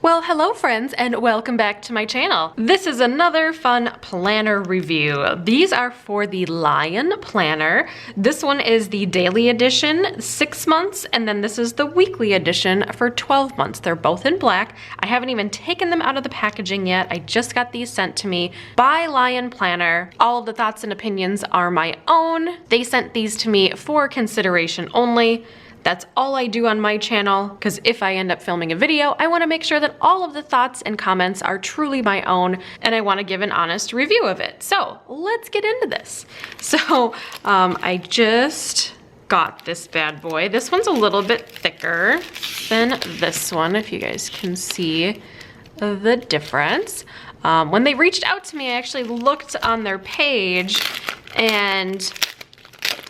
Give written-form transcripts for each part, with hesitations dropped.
Well, hello friends, and welcome back to my channel. This is another fun planner review. These are for the Lion planner. This one is the daily edition, 6 months, and then this is the weekly edition for 12 months. They're both in black. I haven't even taken them out of the packaging yet. I just got these sent to me by Lion Planner. All of the thoughts and opinions are my own. They sent these to me for consideration only. That's all I do on my channel, because if I end up filming a video, I want to make sure that all of the thoughts and comments are truly my own, and I want to give an honest review of it. So let's get into this. So I just got this bad boy. This one's a little bit thicker than this one, if you guys can see the difference. When they reached out to me, I actually looked on their page and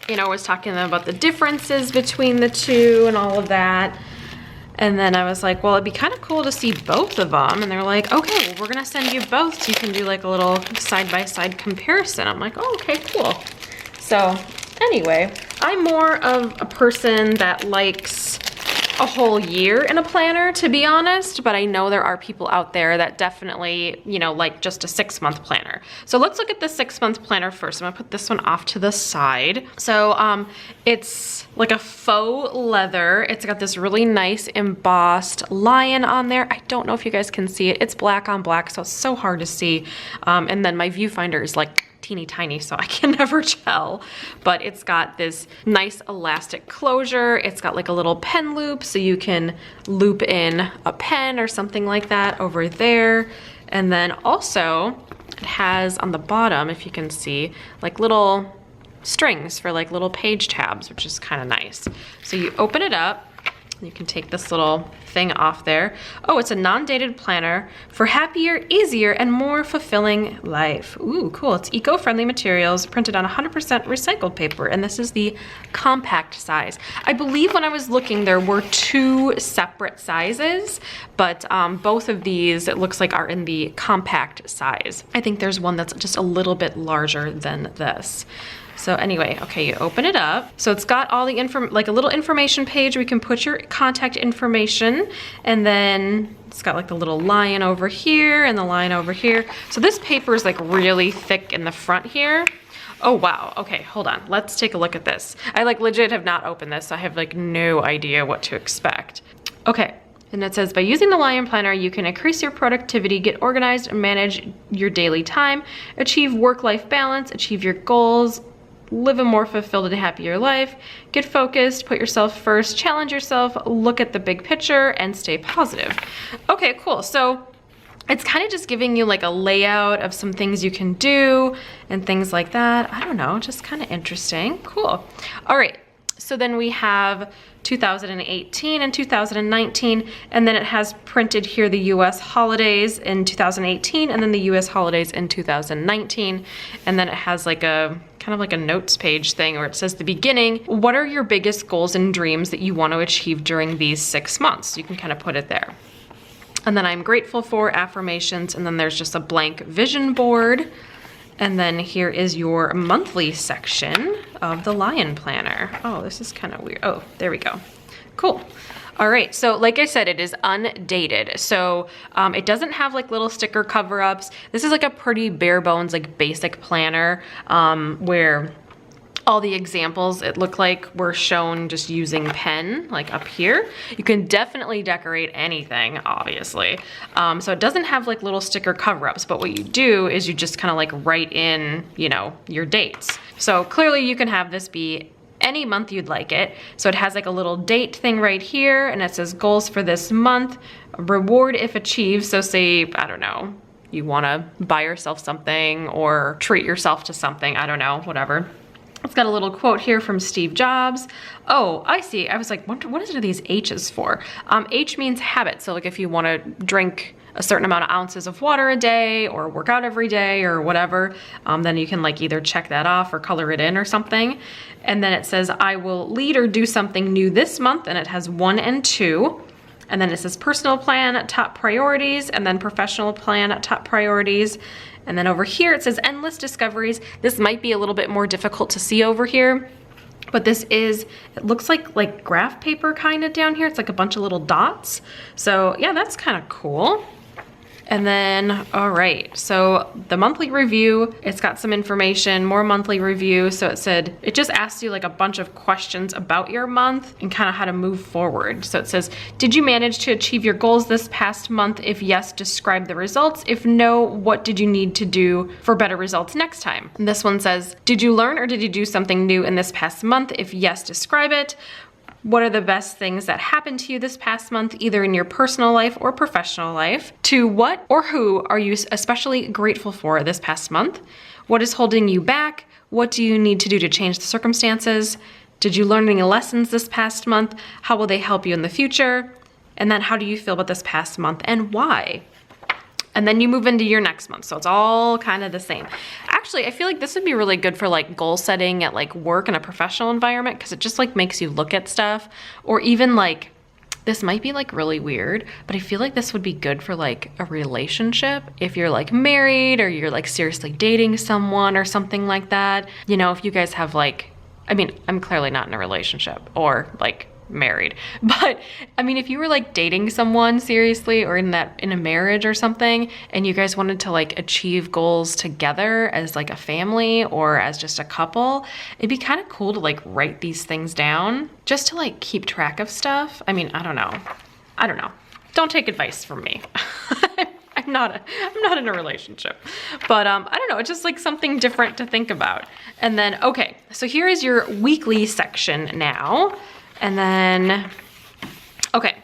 was talking to them about the differences between the two and all of that. And then I was like, well, it'd be kind of cool to see both of them. And they're like, okay, well, we're gonna send you both so you can do like a little side-by-side comparison. I'm like, oh, okay, cool. So anyway, I'm more of a person that likes a whole year in a planner, to be honest, but I know there are people out there that definitely, like just a 6-month planner. So let's look at the 6-month planner first. I'm gonna put this one off to the side. So it's like a faux leather. It's got this really nice embossed lion on there. I don't know if you guys can see it. It's black on black, so it's so hard to see. And then my viewfinder is like teeny tiny, so I can never tell, but it's got this nice elastic closure. It's got like a little pen loop, so you can loop in a pen or something like that over there. And then also it has on the bottom, if you can see, like little strings for like little page tabs, which is kind of nice. So you open it up, you can take this little thing off there. Oh, it's a non-dated planner for happier, easier, and more fulfilling life. Ooh, cool. It's eco-friendly materials printed on 100% recycled paper, and this is the compact size. I believe when I was looking, there were 2 separate sizes, but both of these, it looks like, are in the compact size. I think there's one that's just a little bit larger than this. So anyway, okay, you open it up. So it's got all the like a little information page where you can put your contact information, and then it's got like the little lion over here and the lion over here. So this paper is like really thick in the front here. Oh wow, okay, hold on. Let's take a look at this. I like legit have not opened this, so I have like no idea what to expect. Okay. And it says, by using the Lion Planner, you can increase your productivity, get organized, and manage your daily time, achieve work-life balance, achieve your goals, live a more fulfilled and happier life, get focused, put yourself first, challenge yourself, look at the big picture, and stay positive. Okay, cool. So it's kind of just giving you like a layout of some things you can do and things like that. I don't know, just kind of interesting. Cool. All right. So then we have 2018 and 2019, and then it has printed here the US holidays in 2018 and then the US holidays in 2019. And then it has like a kind of like a notes page thing where it says the beginning, what are your biggest goals and dreams that you want to achieve during these 6 months? So you can kind of put it there. And then I'm grateful for affirmations, and then there's just a blank vision board. And then here is your monthly section of the Lion Planner. Oh, this is kind of weird. Oh, there we go. Cool. All right, so like I said, it is undated. So it doesn't have like little sticker cover-ups. This is like a pretty bare bones, like basic planner where all the examples, it looked like, were shown just using pen, like up here. You can definitely decorate anything, obviously. So it doesn't have like little sticker cover-ups, but what you do is you just kind of like write in, your dates. So clearly you can have this be any month you'd like it. So it has like a little date thing right here, and it says goals for this month, reward if achieved. So say, I don't know, you wanna buy yourself something or treat yourself to something, I don't know, whatever. It's got a little quote here from Steve Jobs. Oh, I see. I was like, what are these H's for? H means habit. So like if you want to drink a certain amount of ounces of water a day or work out every day or whatever, then you can like either check that off or color it in or something. And then it says, I will lead or do something new this month, and it has 1 and 2. And then it says personal plan, top priorities, and then professional plan, top priorities. And then over here it says endless discoveries. This might be a little bit more difficult to see over here. But this is, it looks like graph paper kind of down here. It's like a bunch of little dots. So yeah, that's kind of cool. And then, all right, so the monthly review, it's got some information, more monthly review. So it said, it just asks you like a bunch of questions about your month and kind of how to move forward. So it says, did you manage to achieve your goals this past month? If yes, describe the results. If no, what did you need to do for better results next time? And this one says, did you learn or did you do something new in this past month? If yes, describe it. What are the best things that happened to you this past month, either in your personal life or professional life? To what or who are you especially grateful for this past month? What is holding you back? What do you need to do to change the circumstances? Did you learn any lessons this past month? How will they help you in the future? And then how do you feel about this past month and why? And then you move into your next month. So it's all kind of the same. Actually, I feel like this would be really good for like goal setting at like work in a professional environment, because it just like makes you look at stuff. Or even like, this might be like really weird, but I feel like this would be good for like a relationship. If you're like married or you're like seriously dating someone or something like that. You know, if you guys have like, I mean, I'm clearly not in a relationship or like married, but I mean, if you were like dating someone seriously or in a marriage or something, and you guys wanted to like achieve goals together as like a family or as just a couple, it'd be kind of cool to like write these things down just to like keep track of stuff. I mean, I don't know. Don't take advice from me. I'm not in a relationship, but I don't know. It's just like something different to think about. And then, okay, so here is your weekly section now. And then, okay,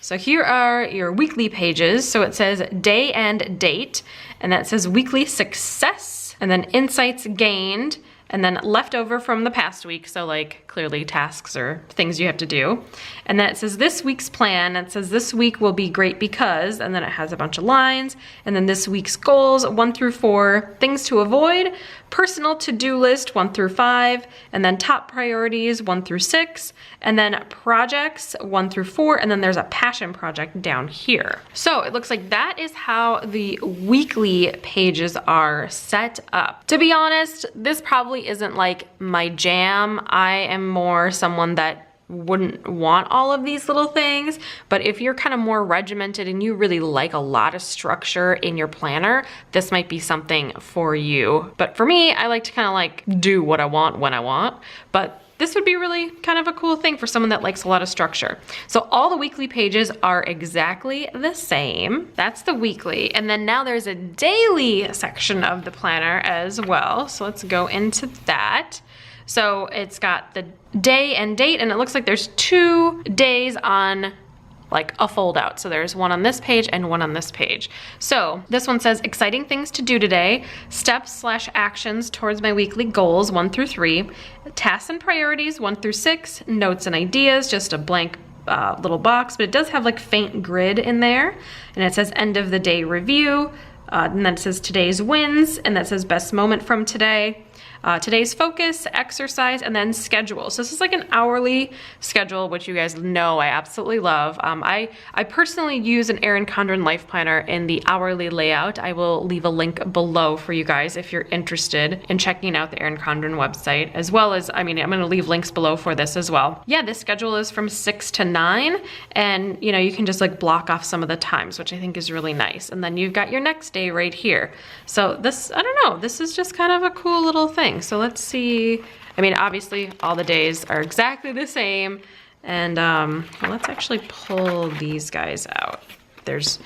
so here are your weekly pages. So it says day and date, and that says weekly success, and then insights gained, and then leftover from the past week. So like clearly tasks or things you have to do. And then it says this week's plan. It says this week will be great because, and then it has a bunch of lines. And then this week's goals, 1 through 4, things to avoid, personal to-do list, 1 through 5, and then top priorities, 1 through 6, and then projects, 1 through 4, and then there's a passion project down here. So it looks like that is how the weekly pages are set up. To be honest, this probably isn't like my jam. I am more someone that wouldn't want all of these little things, but if you're kind of more regimented and you really like a lot of structure in your planner, this might be something for you. But for me, I like to kind of like do what I want when I want, but this would be really kind of a cool thing for someone that likes a lot of structure. So all the weekly pages are exactly the same. That's the weekly. And then now there's a daily section of the planner as well. So let's go into that. So it's got the day and date, and it looks like there's 2 days on like a fold out. So there's one on this page and one on this page. So this one says exciting things to do today, steps/actions towards my weekly goals, 1 through 3, tasks and priorities, 1 through 6, notes and ideas, just a blank little box, but it does have like faint grid in there. And it says end of the day review, and then it says today's wins, and that says best moment from today. Today's focus, exercise, and then schedule. So this is like an hourly schedule, which you guys know I absolutely love. I personally use an Erin Condren Life Planner in the hourly layout. I will leave a link below for you guys if you're interested in checking out the Erin Condren website, as well as, I mean, I'm gonna leave links below for this as well. Yeah, this schedule is from 6 to 9, and you know, you can just like block off some of the times, which I think is really nice. And then you've got your next day right here. So this, I don't know, this is just kind of a cool little thing. So let's see, I mean, obviously all the days are exactly the same. And let's actually pull these guys out. There's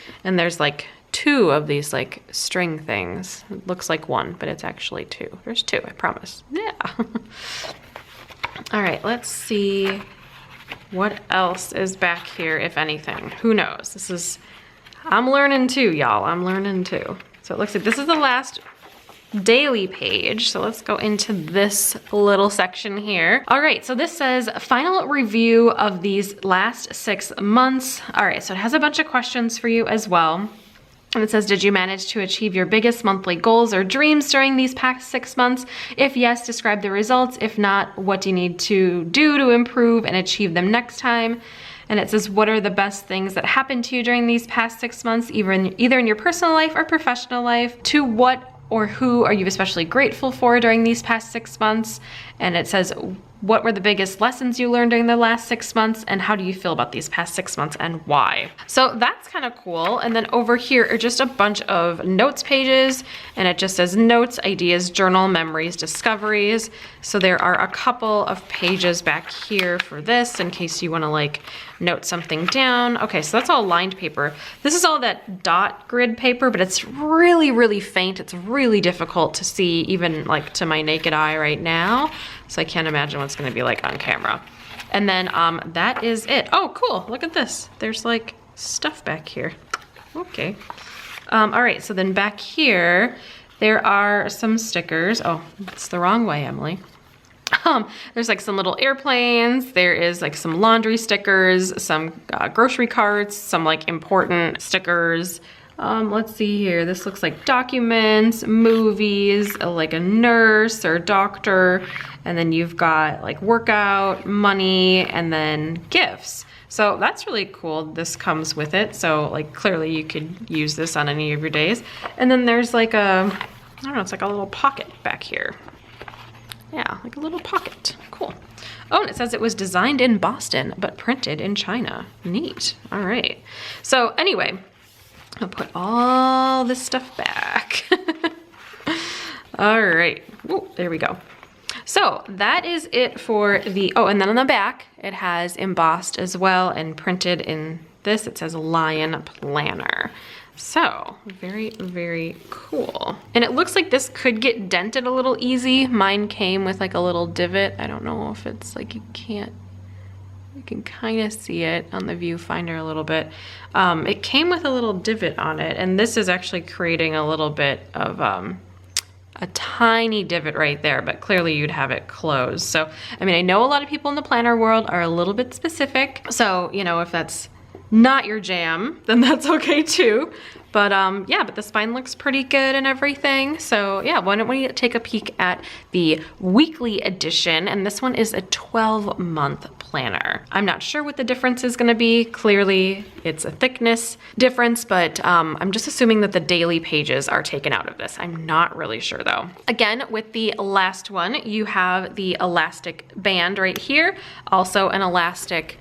like 2 of these like string things. It looks like 1, but it's actually 2. There's 2, I promise. Yeah. All right, let's see what else is back here, if anything. Who knows? I'm learning too, y'all. I'm learning too. So it looks like this is the last daily page. So let's go into this little section here. All right, so this says final review of these last 6 months. All right, so it has a bunch of questions for you as well. And it says, did you manage to achieve your biggest monthly goals or dreams during these past 6 months? If yes, describe the results. If not, what do you need to do to improve and achieve them next time? And it says, what are the best things that happened to you during these past 6 months, either in your personal life or professional life? To what or who are you especially grateful for during these past 6 months? And it says, what were the biggest lessons you learned during the last 6 months, and how do you feel about these past 6 months and why? So that's kind of cool. And then over here are just a bunch of notes pages, and it just says notes, ideas, journal, memories, discoveries. So there are a couple of pages back here for this in case you want to like note something down. Okay, so that's all lined paper. This is all that dot grid paper, but it's really, really faint. It's really difficult to see even like to my naked eye right now. So I can't imagine what's gonna be like on camera. And then that is it. Oh, cool, look at this. There's like stuff back here. Okay. All right, so then back here, there are some stickers. Oh, it's the wrong way, Emily. There's like some little airplanes. There is like some laundry stickers, some grocery carts, some like important stickers. Let's see here. This looks like documents, movies, like a nurse or doctor. And then you've got like workout, money, and then gifts. So that's really cool. This comes with it. So like clearly you could use this on any of your days. And then there's like a, I don't know, it's like a little pocket back here. Yeah, like a little pocket. Cool. Oh, and it says it was designed in Boston, but printed in China. Neat. All right. So anyway, I'll put all this stuff back. All right. Ooh, there we go. So that is it for the, oh, and then on the back, it has embossed as well and printed in this. It says Lion Planner. So very, very cool. And it looks like this could get dented a little easy. Mine came with like a little divot. I don't know if it's like you can kind of see it on the viewfinder a little bit. It came with a little divot on it, and this is actually creating a little bit of a tiny divot right there, but clearly you'd have it closed. So, I mean, I know a lot of people in the planner world are a little bit specific. So, you know, if that's not your jam, then that's okay too. But yeah, but the spine looks pretty good and everything. So yeah, why don't we take a peek at the weekly edition? And this one is a 12-month planner. I'm not sure what the difference is gonna be. Clearly it's a thickness difference, but I'm just assuming that the daily pages are taken out of this. I'm not really sure though. Again, with the last one, you have the elastic band right here. Also an elastic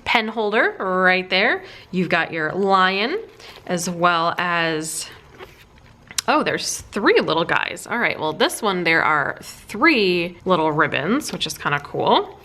pen holder right there. You've got your lion, as well as, oh, there's 3 little guys. All right, well this one, there are 3 little ribbons, which is kind of cool.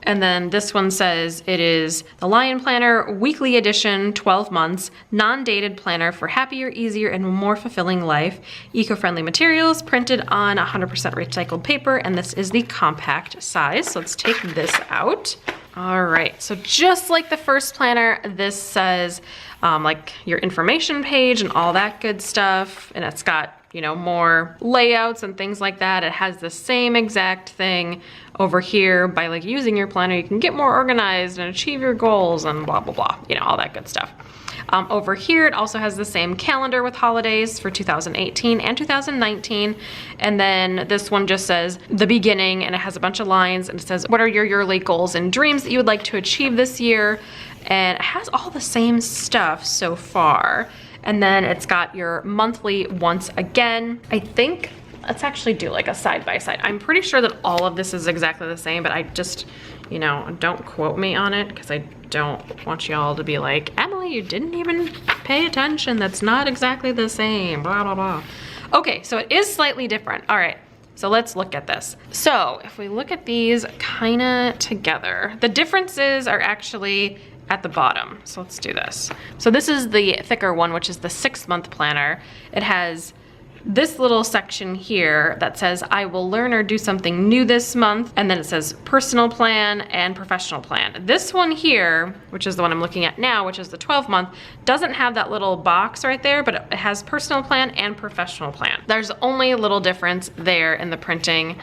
And then this one says it is the Lion Planner Weekly Edition, 12 months, non-dated planner for happier, easier, and more fulfilling life. Eco-friendly materials, printed on 100% recycled paper, and this is the compact size. So let's take this out. All right, so just like the first planner, this says like your information page and all that good stuff. And it's got, you know, more layouts and things like that. It has the same exact thing over here. By like using your planner, you can get more organized and achieve your goals and blah, blah, blah, you know, all that good stuff. Over here, it also has the same calendar with holidays for 2018 and 2019. And then this one just says the beginning, and it has a bunch of lines, and it says, what are your yearly goals and dreams that you would like to achieve this year? And it has all the same stuff so far. And then it's got your monthly once again. I think, let's actually do like a side by side. I'm pretty sure that all of this is exactly the same, but I just, you know, don't quote me on it because I don't want y'all to be like, Emily, you didn't even pay attention. That's not exactly the same, blah, blah, blah. Okay, so it is slightly different. All right, so let's look at this. So if we look at these kind of together, the differences are actually at the bottom. So let's do this. So this is the thicker one, which is the 6-month planner. It has this little section here that says, I will learn or do something new this month. And then it says personal plan and professional plan. This one here, which is the one I'm looking at now, which is the 12-month, doesn't have that little box right there, but it has personal plan and professional plan. There's only a little difference there in the printing.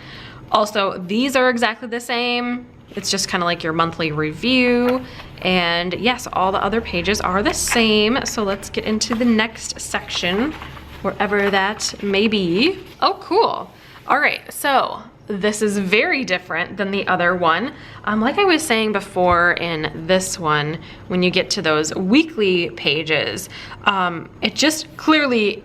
Also, these are exactly the same. It's just kind of like your monthly review. And yes, all the other pages are the same. So let's get into the next section, wherever that may be. Oh, cool. All right, so this is very different than the other one. Like I was saying before in this one, when you get to those weekly pages, it just clearly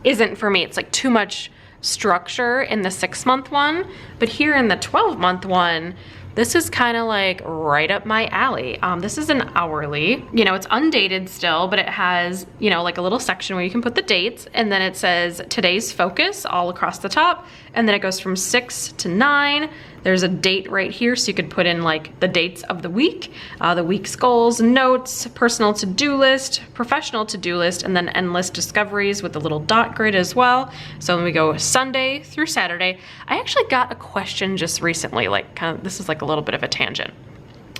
isn't for me. It's like too much structure in the 6-month one, but here in the 12-month one, this is kind of like right up my alley. This is an hourly, you know, it's undated still, but it has, you know, like a little section where you can put the dates, and then it says today's focus all across the top, and then it goes from 6 to 9. There's a date right here, so you could put in like the dates of the week's goals, notes, personal to-do list, professional to-do list, and then endless discoveries with the little dot grid as well. So when we go Sunday through Saturday, I actually got a question just recently, like kind of, this is like a little bit of a tangent,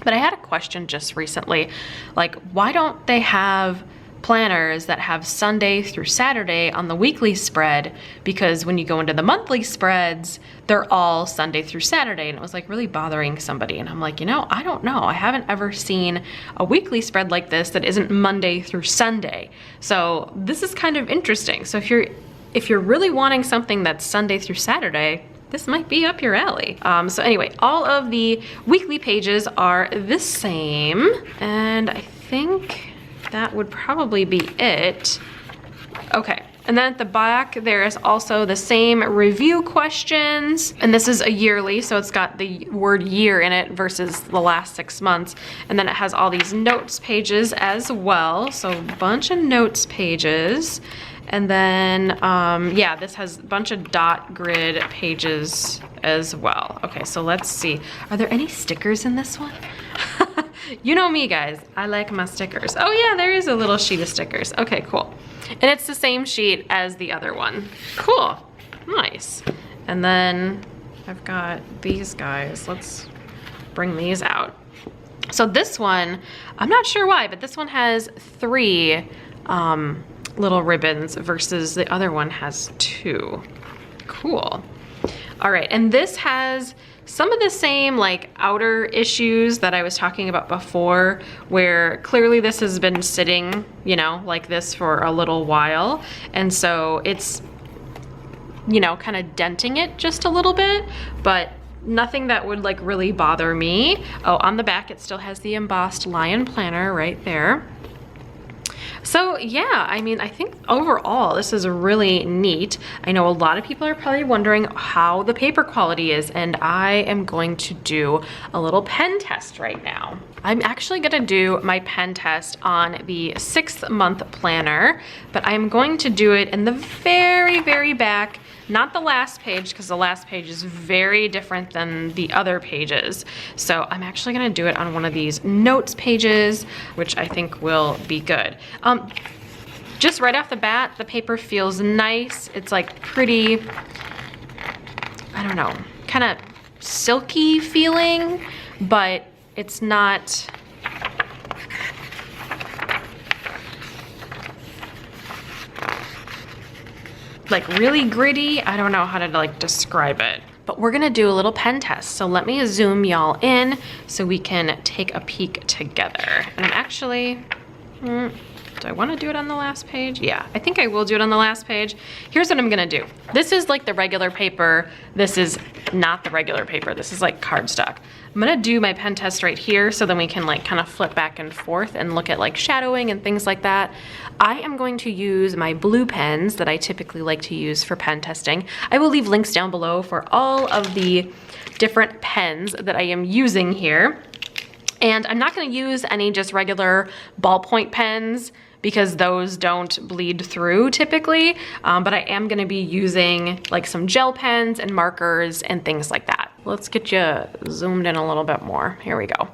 but I had a question just recently, like why don't they have planners that have Sunday through Saturday on the weekly spread, because when you go into the monthly spreads, they're all Sunday through Saturday, and it was like really bothering somebody. And I'm like, you know, I don't know. I haven't ever seen a weekly spread like this that isn't Monday through Sunday. So this is kind of interesting. So if you're really wanting something that's Sunday through Saturday, this might be up your alley. So anyway, all of the weekly pages are the same, and I think that would probably be it. Okay, and then at the back, there is also the same review questions, and this is a yearly, so it's got the word year in it versus the last 6 months. And then it has all these notes pages as well, so a bunch of notes pages. And then, yeah, this has a bunch of dot grid pages as well. Okay, so let's see. Are there any stickers in this one? You know me, guys. I like my stickers. Oh yeah, there is a little sheet of stickers. Okay, cool. And it's the same sheet as the other one. Cool. Nice. And then I've got these guys. Let's bring these out. So this one, I'm not sure why, but this one has 3 little ribbons versus the other one has 2. Cool. All right, and this has some of the same like outer issues that I was talking about before, where clearly this has been sitting, you know, like this for a little while. And so it's, you know, kind of denting it just a little bit, but nothing that would like really bother me. Oh, on the back, it still has the embossed lion planner right there. So yeah, I mean, I think overall this is really neat. I know a lot of people are probably wondering how the paper quality is, and I am going to do a little pen test right now. I'm actually gonna do my pen test on the 6-month planner, but I'm going to do it in the very, very back, not the last page, because the last page is very different than the other pages. So I'm actually gonna do it on one of these notes pages, which I think will be good. Just right off the bat, the paper feels nice. It's like pretty, I don't know, kind of silky feeling, but it's not, like really gritty. I don't know how to like describe it, but we're gonna do a little pen test. So let me zoom y'all in so we can take a peek together. And actually, do I wanna do it on the last page? Yeah, I think I will do it on the last page. Here's what I'm gonna do. This is like the regular paper. This is not the regular paper. This is like cardstock. I'm gonna do my pen test right here so then we can like kind of flip back and forth and look at like shadowing and things like that. I am going to use my blue pens that I typically like to use for pen testing. I will leave links down below for all of the different pens that I am using here. And I'm not gonna use any just regular ballpoint pens because those don't bleed through typically, but I am gonna be using like some gel pens and markers and things like that. Let's get you zoomed in a little bit more. Here we go.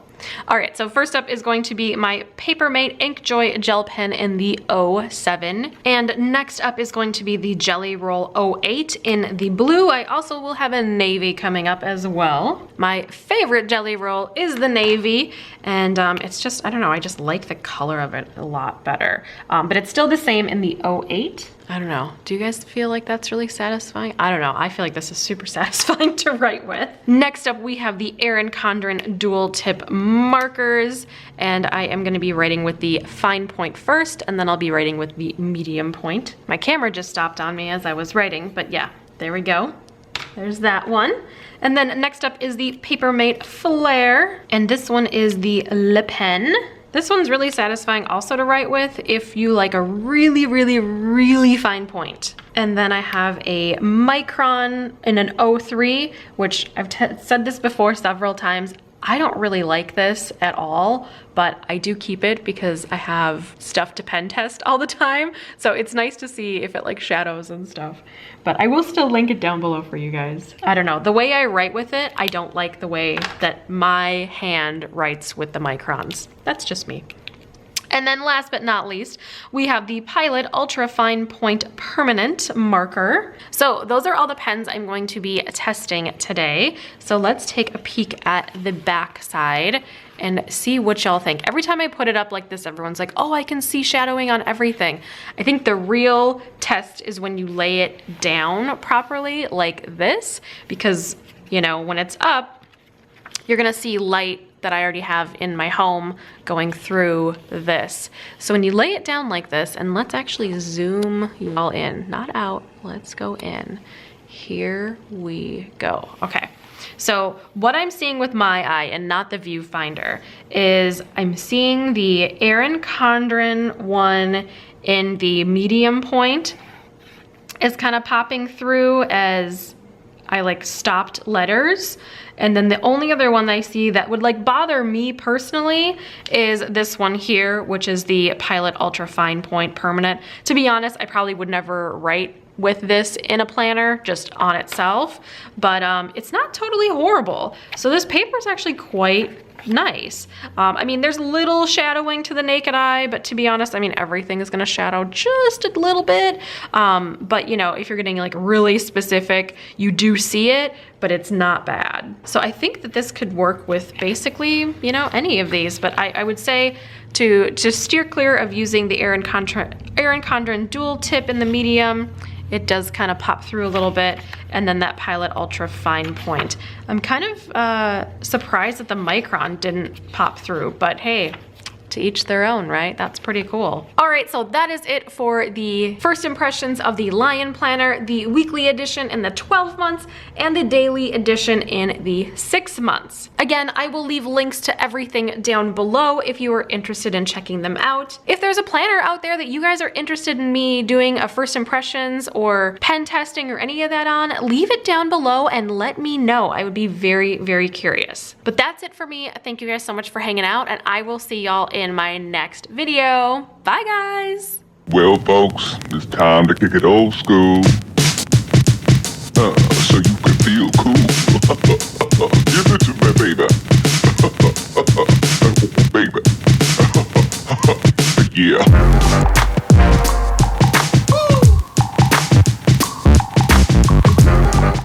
All right, so first up is going to be my Papermate Inkjoy gel pen in the 07. And next up is going to be the Jelly Roll 08 in the blue. I also will have a navy coming up as well. My favorite Jelly Roll is the navy, and it's just, I don't know, I just like the color of it a lot better. But it's still the same in the 08. I don't know, do you guys feel like that's really satisfying? I don't know, I feel like this is super satisfying to write with. Next up, we have the Erin Condren dual tip markers, and I am gonna be writing with the fine point first, and then I'll be writing with the medium point. My camera just stopped on me as I was writing, but yeah, there we go. There's that one. And then next up is the Papermate Flare, and this one is the Le Pen. This one's really satisfying also to write with if you like a really, really, really fine point. And then I have a Micron in an 03, which I've said this before several times. I don't really like this at all, but I do keep it because I have stuff to pen test all the time. So it's nice to see if it like shadows and stuff. But I will still link it down below for you guys. I don't know, the way I write with it, I don't like the way that my hand writes with the Microns. That's just me. And then last but not least, we have the Pilot Ultra Fine Point Permanent Marker. So those are all the pens I'm going to be testing today. So let's take a peek at the back side and see what y'all think. Every time I put it up like this, everyone's like, oh, I can see shadowing on everything. I think the real test is when you lay it down properly like this, because, you know, when it's up, you're gonna see light that I already have in my home going through this. So when you lay it down like this, and let's actually zoom y'all in, not out, let's go in. Here we go. Okay, so what I'm seeing with my eye and not the viewfinder is I'm seeing the Erin Condren one in the medium point is kind of popping through as I like stopped letters. And then the only other one that I see that would like bother me personally is this one here, which is the Pilot Ultra Fine Point Permanent. To be honest, I probably would never write with this in a planner just on itself, but it's not totally horrible. So this paper is actually quite nice. I mean, there's little shadowing to the naked eye, but to be honest, I mean, everything is gonna shadow just a little bit. But you know, if you're getting like really specific, you do see it, but it's not bad. So I think that this could work with basically, you know, any of these, but I would say to steer clear of using the Erin Condren dual tip in the medium. It does kind of pop through a little bit, and then that Pilot Ultra Fine Point. I'm kind of surprised that the Micron didn't pop through, but hey, to each their own, right? That's pretty cool. All right, so that is it for the first impressions of the Lion Planner, the weekly edition in the 12 months, and the daily edition in the 6 months. Again, I will leave links to everything down below if you are interested in checking them out. If there's a planner out there that you guys are interested in me doing a first impressions or pen testing or any of that on, leave it down below and let me know. I would be very, very curious. But that's it for me. Thank you guys so much for hanging out, and I will see y'all in my next video. Bye guys. Well folks, it's time to kick it old school.